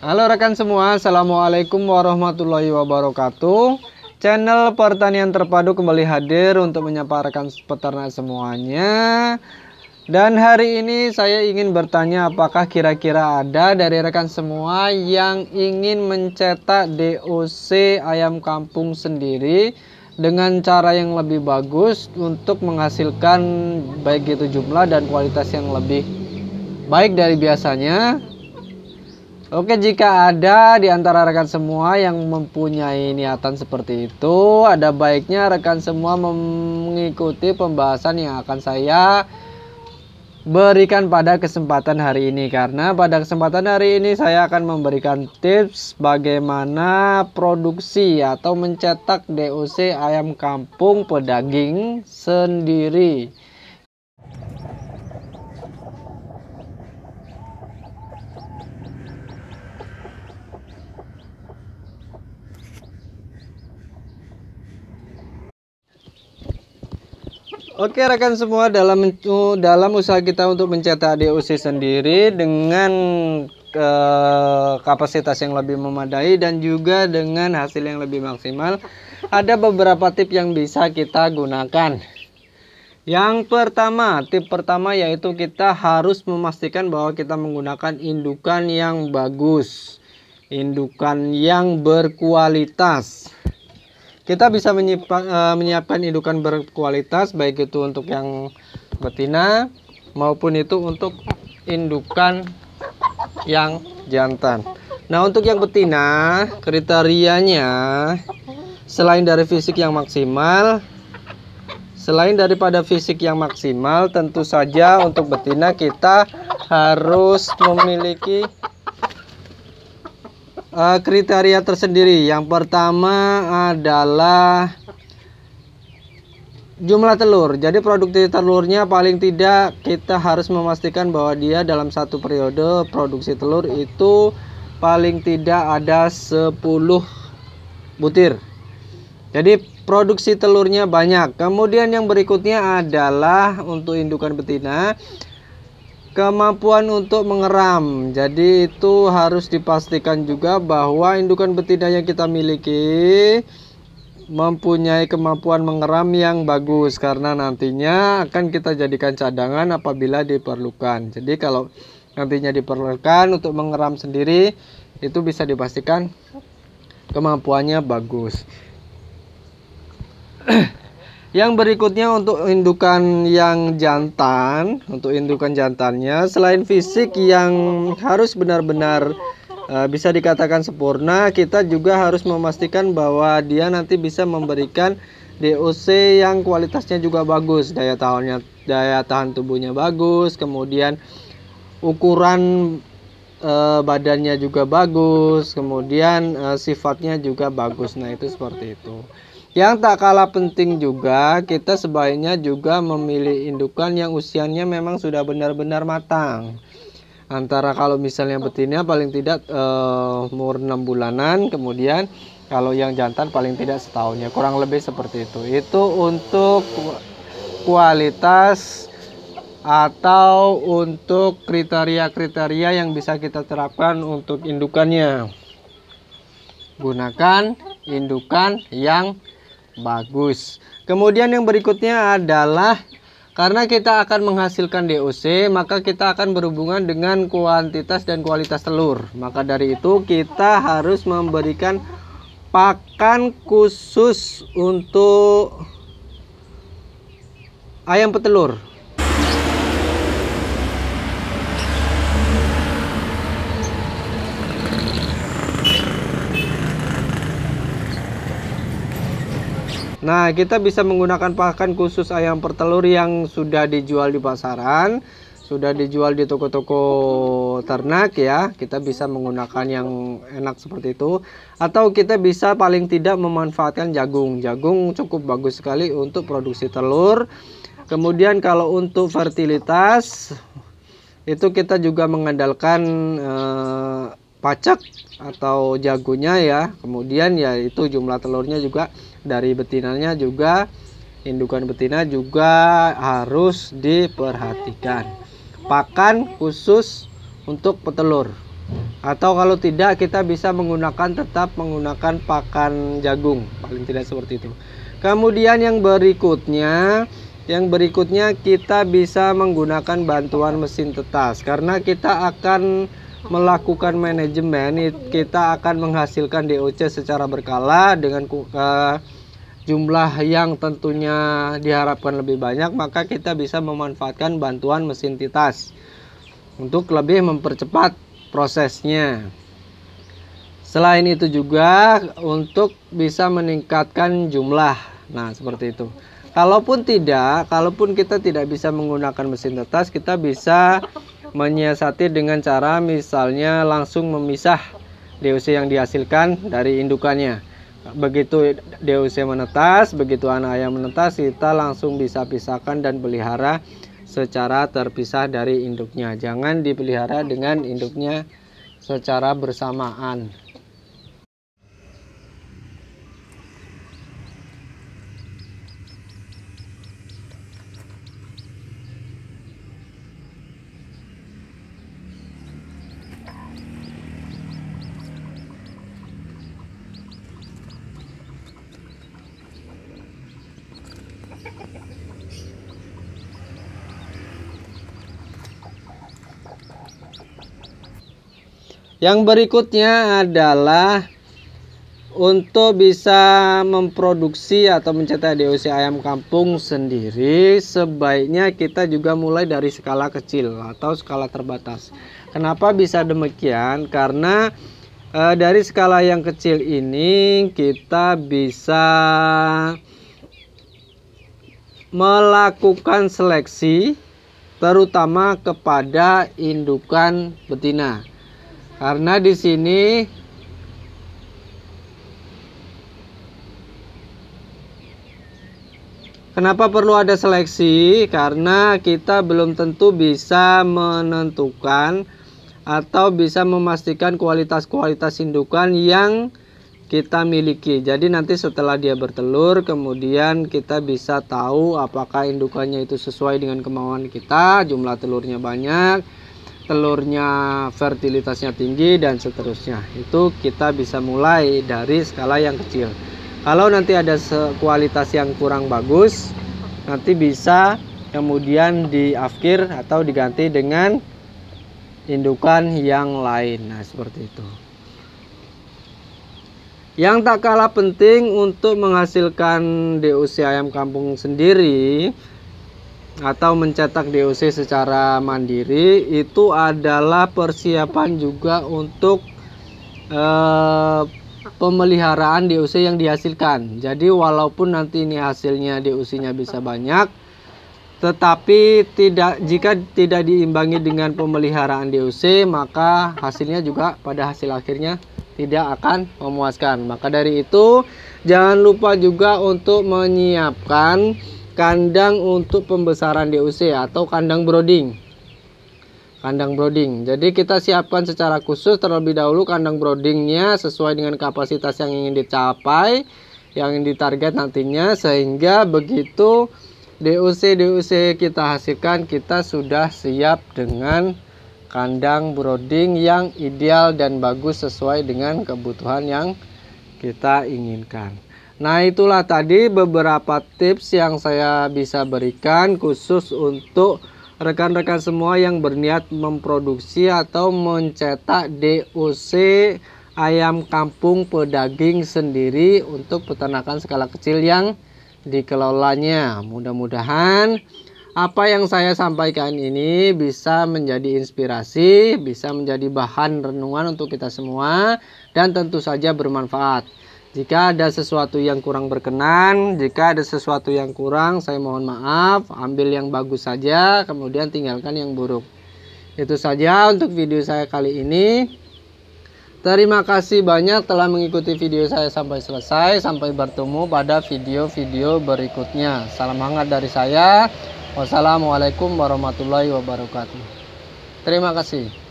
Halo rekan semua, Assalamualaikum warahmatullahi wabarakatuh. Channel Pertanian Terpadu kembali hadir untuk menyapa rekan peternak semuanya. Dan hari ini saya ingin bertanya, apakah kira-kira ada dari rekan semua yang ingin mencetak DOC ayam kampung sendiri dengan cara yang lebih bagus untuk menghasilkan baik itu jumlah dan kualitas yang lebih baik dari biasanya? Oke, jika ada di antara rekan semua yang mempunyai niatan seperti itu, ada baiknya rekan semua mengikuti pembahasan yang akan saya berikan pada kesempatan hari ini. Karena pada kesempatan hari ini saya akan memberikan tips bagaimana produksi atau mencetak DOC ayam kampung pedaging sendiri. Oke rekan semua, dalam usaha kita untuk mencetak DOC sendiri dengan kapasitas yang lebih memadai dan juga dengan hasil yang lebih maksimal, ada beberapa tips yang bisa kita gunakan. Yang pertama, tip pertama yaitu kita harus memastikan bahwa kita menggunakan indukan yang bagus, indukan yang berkualitas. Kita bisa menyiapkan indukan berkualitas, baik itu untuk yang betina maupun itu untuk indukan yang jantan. Nah, untuk yang betina, kriterianya selain dari fisik yang maksimal, tentu saja untuk betina kita harus memiliki kriteria tersendiri. Yang pertama adalah jumlah telur. Jadi produksi telurnya paling tidak kita harus memastikan bahwa dia dalam satu periode produksi telur itu paling tidak ada 10 butir. Jadi produksi telurnya banyak. Kemudian yang berikutnya adalah untuk indukan betina, kemampuan untuk mengeram. Jadi itu harus dipastikan juga bahwa indukan betina yang kita miliki mempunyai kemampuan mengeram yang bagus, karena nantinya akan kita jadikan cadangan apabila diperlukan. Jadi kalau nantinya diperlukan untuk mengeram sendiri, itu bisa dipastikan kemampuannya bagus. Yang berikutnya untuk indukan yang jantan, untuk indukan jantannya selain fisik yang harus benar-benar bisa dikatakan sempurna, kita juga harus memastikan bahwa dia nanti bisa memberikan DOC yang kualitasnya juga bagus, daya tahan tubuhnya bagus, kemudian ukuran badannya juga bagus, kemudian sifatnya juga bagus. Nah, itu seperti itu. Yang tak kalah penting juga, kita sebaiknya juga memilih indukan yang usianya memang sudah benar-benar matang. Antara kalau misalnya betina paling tidak umur 6 bulanan, kemudian kalau yang jantan paling tidak setahunnya, kurang lebih seperti itu. Itu untuk kualitas atau untuk kriteria-kriteria yang bisa kita terapkan untuk indukannya. Gunakan indukan yang bagus. Kemudian yang berikutnya adalah karena kita akan menghasilkan DOC, maka kita akan berhubungan dengan kuantitas dan kualitas telur. Maka dari itu kita harus memberikan pakan khusus untuk ayam petelur. Nah, kita bisa menggunakan pakan khusus ayam petelur yang sudah dijual di pasaran, sudah dijual di toko-toko ternak ya. Kita bisa menggunakan yang enak seperti itu. Atau kita bisa paling tidak memanfaatkan jagung. Jagung cukup bagus sekali untuk produksi telur. Kemudian kalau untuk fertilitas, itu kita juga mengandalkan pacak atau jagonya ya. Kemudian ya itu jumlah telurnya juga dari betinanya juga, indukan betina juga harus diperhatikan. Pakan khusus untuk petelur Atau kalau tidak, kita bisa tetap menggunakan pakan jagung, paling tidak seperti itu. Kemudian yang berikutnya kita bisa menggunakan bantuan mesin tetas, karena kita akan melakukan manajemen, kita akan menghasilkan DOC secara berkala dengan jumlah yang tentunya diharapkan lebih banyak, maka kita bisa memanfaatkan bantuan mesin tetas untuk lebih mempercepat prosesnya. Selain itu juga untuk bisa meningkatkan jumlah. Nah, seperti itu. Kalaupun kita tidak bisa menggunakan mesin tetas, kita bisa menyiasati dengan cara misalnya langsung memisah DOC yang dihasilkan dari indukannya. Begitu DOC menetas, begitu anak ayam menetas, kita langsung bisa pisahkan dan pelihara secara terpisah dari induknya. Jangan dipelihara dengan induknya secara bersamaan. Yang berikutnya adalah untuk bisa memproduksi atau mencetak DOC ayam kampung sendiri, sebaiknya kita juga mulai dari skala kecil atau skala terbatas. Kenapa bisa demikian? Karena dari skala yang kecil ini kita bisa melakukan seleksi terutama kepada indukan betina. Karena di sini kenapa perlu ada seleksi? Karena kita belum tentu bisa menentukan atau bisa memastikan kualitas indukan yang kita miliki. Jadi nanti setelah dia bertelur, kemudian kita bisa tahu apakah indukannya itu sesuai dengan kemauan kita, jumlah telurnya banyak, telurnya fertilitasnya tinggi, dan seterusnya. Itu kita bisa mulai dari skala yang kecil. Kalau nanti ada kualitas yang kurang bagus, nanti bisa kemudian diafkir atau diganti dengan indukan yang lain. Nah, seperti itu. Yang tak kalah penting untuk menghasilkan DOC ayam kampung sendiri atau mencetak DOC secara mandiri, itu adalah persiapan juga untuk pemeliharaan DOC yang dihasilkan. Jadi walaupun nanti ini hasilnya DOC-nya bisa banyak, tetapi jika tidak diimbangi dengan pemeliharaan DOC, maka hasilnya juga pada hasil akhirnya tidak akan memuaskan. Maka dari itu jangan lupa juga untuk menyiapkan kandang untuk pembesaran DOC atau kandang brooding. Jadi kita siapkan secara khusus terlebih dahulu kandang broodingnya sesuai dengan kapasitas yang ingin dicapai, yang ingin ditarget nantinya, sehingga begitu DOC kita hasilkan, kita sudah siap dengan kandang brooding yang ideal dan bagus sesuai dengan kebutuhan yang kita inginkan. Nah, itulah tadi beberapa tips yang saya bisa berikan khusus untuk rekan-rekan semua yang berniat memproduksi atau mencetak DOC ayam kampung pedaging sendiri untuk peternakan skala kecil yang dikelolanya. Mudah-mudahan apa yang saya sampaikan ini bisa menjadi inspirasi, bisa menjadi bahan renungan untuk kita semua, dan tentu saja bermanfaat. Jika ada sesuatu yang kurang berkenan, jika ada sesuatu yang kurang, saya mohon maaf. Ambil yang bagus saja, kemudian tinggalkan yang buruk. Itu saja untuk video saya kali ini. Terima kasih banyak telah mengikuti video saya sampai selesai. Sampai bertemu pada video-video berikutnya. Salam hangat dari saya. Wassalamualaikum warahmatullahi wabarakatuh. Terima kasih.